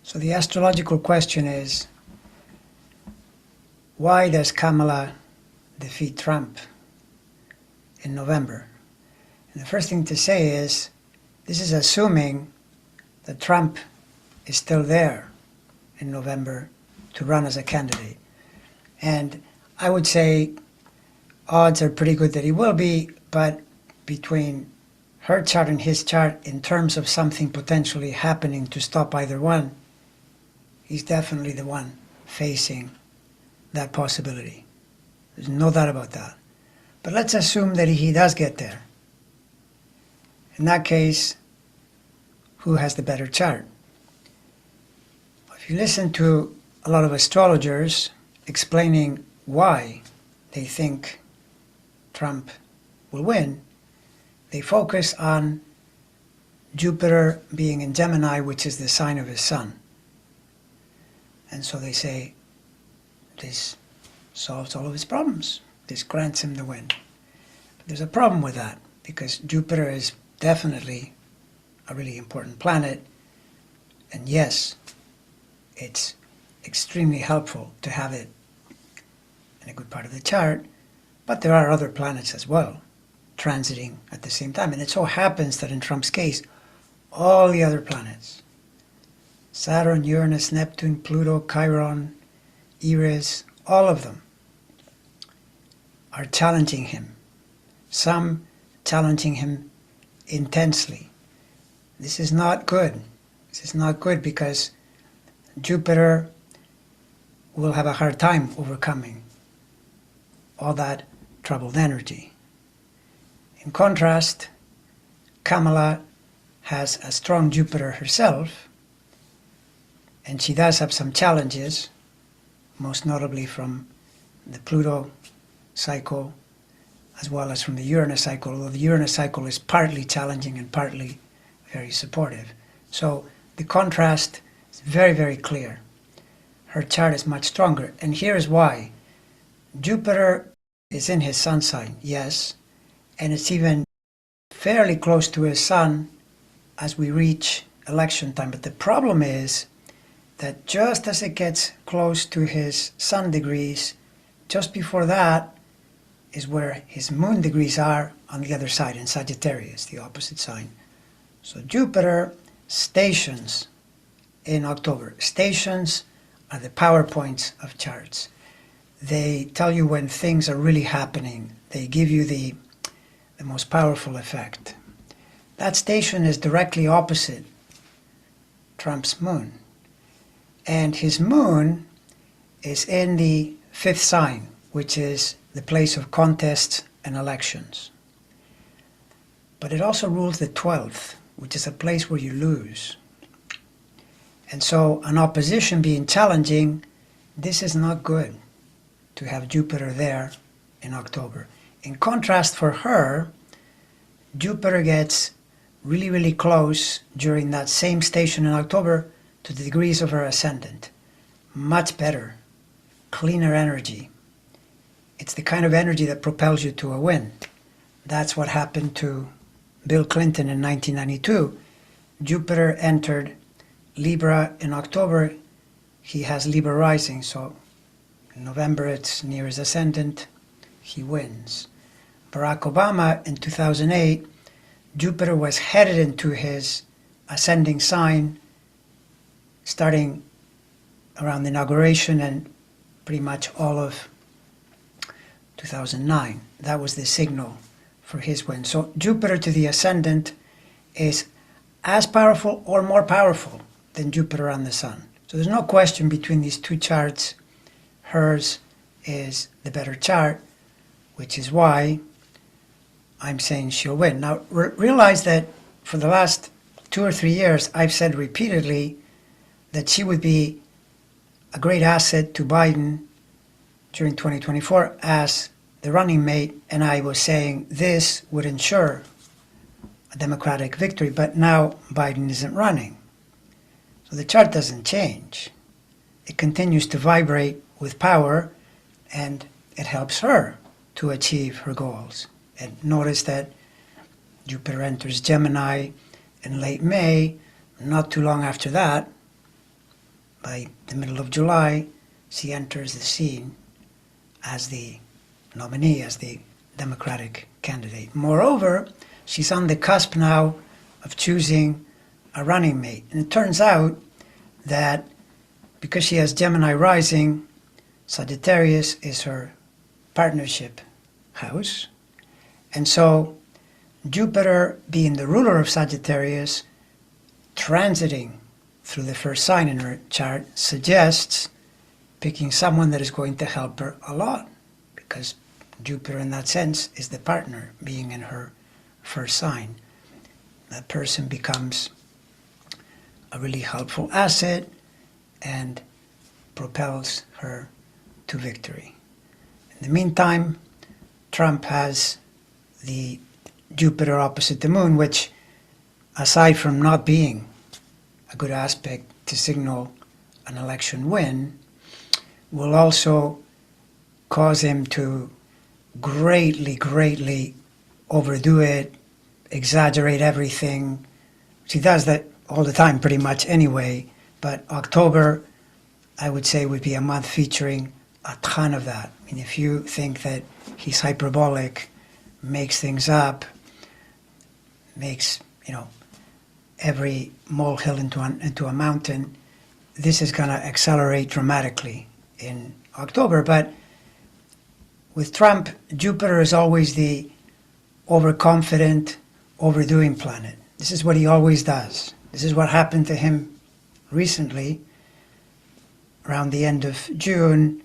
So the astrological question is, why does Kamala defeat Trump in November? And the first thing to say is, this is assuming that Trump is still there in November to run as a candidate. And I would say odds are pretty good that he will be, but between her chart and his chart, in terms of something potentially happening to stop either one, he's definitely the one facing that possibility. There's no doubt about that. But let's assume that he does get there. In that case, who has the better chart? If you listen to a lot of astrologers explaining why they think Trump will win, they focus on Jupiter being in Gemini, which is the sign of his sun. And so they say, this solves all of his problems. This grants him the win. But there's a problem with that, because Jupiter is definitely a really important planet. And yes, it's extremely helpful to have it in a good part of the chart, but there are other planets as well transiting at the same time. And it so happens that in Trump's case, all the other planets, Saturn, Uranus, Neptune, Pluto, Chiron, Eris, all of them are challenging him. Some challenging him intensely. This is not good. This is not good because Jupiter will have a hard time overcoming all that troubled energy. In contrast, Kamala has a strong Jupiter herself, and she does have some challenges, most notably from the Pluto cycle as well as from the Uranus cycle, although the Uranus cycle is partly challenging and partly very supportive. So the contrast is very, very clear. Her chart is much stronger, and here's why. Jupiter is in his sun sign, yes, and it's even fairly close to his sun as we reach election time. But the problem is that just as it gets close to his sun degrees, just before that is where his moon degrees are on the other side, in Sagittarius, the opposite sign. So Jupiter stations in October. Stations are the power points of charts. They tell you when things are really happening. They give you the most powerful effect. That station is directly opposite Trump's moon. And his moon is in the 5th sign, which is the place of contests and elections. But it also rules the 12th, which is a place where you lose. And so an opposition being challenging, this is not good to have Jupiter there in October. In contrast, for her, Jupiter gets really, really close during that same station in October to the degrees of her ascendant. Much better, cleaner energy. It's the kind of energy that propels you to a win. That's what happened to Bill Clinton in 1992. Jupiter entered Libra in October. He has Libra rising, so in November it's near his ascendant. He wins. Barack Obama in 2008, Jupiter was headed into his ascending sign starting around the inauguration and pretty much all of 2009. That was the signal for his win. So Jupiter to the ascendant is as powerful or more powerful than Jupiter on the sun. So there's no question between these two charts. Hers is the better chart, which is why I'm saying she'll win. Now realize that for the last 2 or 3 years I've said repeatedly that she would be a great asset to Biden during 2024 as the running mate, and I was saying this would ensure a Democratic victory, but now Biden isn't running. So the chart doesn't change. It continues to vibrate with power, and it helps her to achieve her goals. And notice that Jupiter enters Gemini in late May. Not too long after that, by the middle of July, she enters the scene as the nominee, as the Democratic candidate. Moreover, she's on the cusp now of choosing a running mate. And it turns out that because she has Gemini rising, Sagittarius is her partnership house. And so Jupiter, being the ruler of Sagittarius, transiting through the first sign in her chart, suggests picking someone that is going to help her a lot, because Jupiter in that sense is the partner, being in her first sign. That person becomes a really helpful asset and propels her to victory. In the meantime, Trump has the Jupiter opposite the moon, which, aside from not being a good aspect to signal an election win, will also cause him to greatly overdo it, exaggerate everything. He does that all the time pretty much anyway, but October, I would say, would be a month featuring a ton of that. I mean, if you think that he's hyperbolic, makes things up, makes, every molehill into a mountain, this is going to accelerate dramatically in October. But with Trump, Jupiter is always the overconfident, overdoing planet. This is what he always does. This is what happened to him recently. Around the end of June,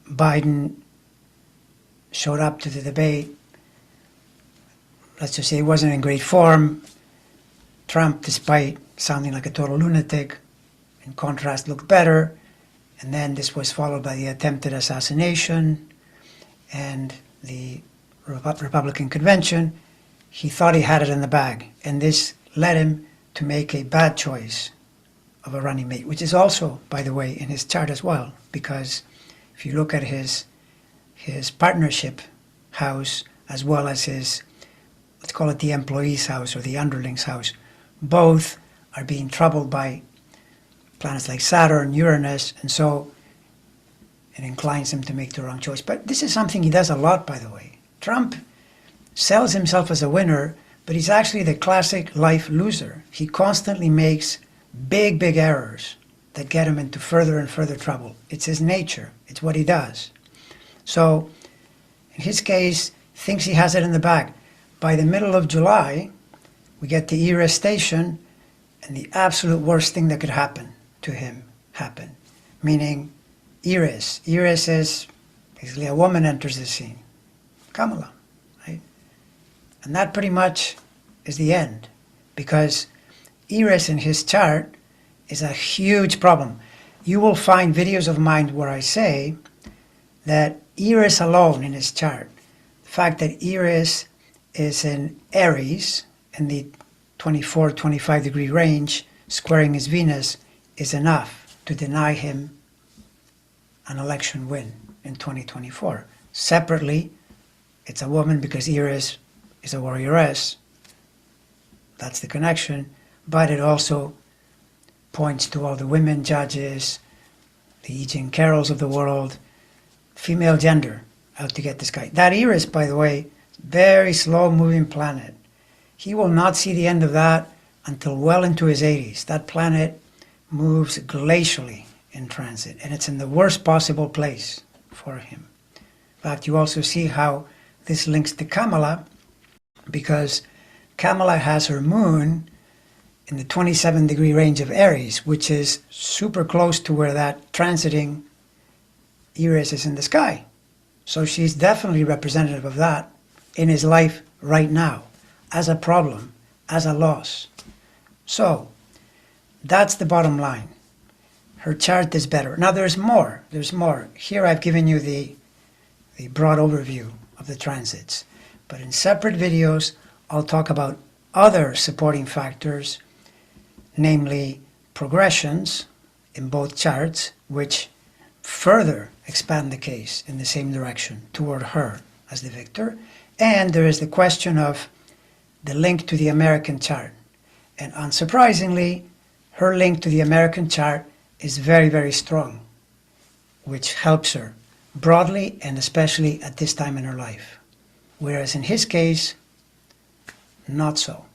Biden showed up to the debate. Let's just say he wasn't in great form. Trump, despite sounding like a total lunatic, in contrast, looked better. And then this was followed by the attempted assassination and the Republican convention. He thought he had it in the bag. And this led him to make a bad choice of a running mate, which is also, by the way, in his chart as well. Because if you look at his partnership house, as well as his, let's call it the employee's house or the underling's house, both are being troubled by planets like Saturn, Uranus, and so it inclines him to make the wrong choice. But this is something he does a lot, by the way. Trump sells himself as a winner, but he's actually the classic life loser. He constantly makes big errors that get him into further and further trouble. It's his nature. It's what he does. So, in his case, thinks he has it in the bag. By the middle of July, we get the Eris station, and the absolute worst thing that could happen to him happened. Meaning, Eris. Eris is basically a woman enters the scene. Kamala, right? And that pretty much is the end, because Eris in his chart is a huge problem. You will find videos of mine where I say that Eris alone in his chart, the fact that Eris is in Aries in the 24-25 degree range, squaring his Venus, is enough to deny him an election win in 2024. Separately, it's a woman because Eris is a warrioress. That's the connection. But it also points to all the women judges, the E. Jean Carrolls of the world, female gender out to get this guy. That Eris, by the way, very slow-moving planet. He will not see the end of that until well into his 80s. That planet moves glacially in transit, and it's in the worst possible place for him. In fact, you also see how this links to Kamala, because Kamala has her moon in the 27 degree range of Aries, which is super close to where that transiting Eris is in the sky. So she's definitely representative of that in his life right now, as a problem, as a loss. So that's the bottom line. Her chart is better. Now there's more. Here I've given you the broad overview of the transits. But in separate videos, I'll talk about other supporting factors, namely progressions in both charts, which further expand the case in the same direction toward her as the victor. And there is the question of the link to the American chart. And unsurprisingly, her link to the American chart is very, very strong, which helps her broadly and especially at this time in her life. Whereas in his case, not so.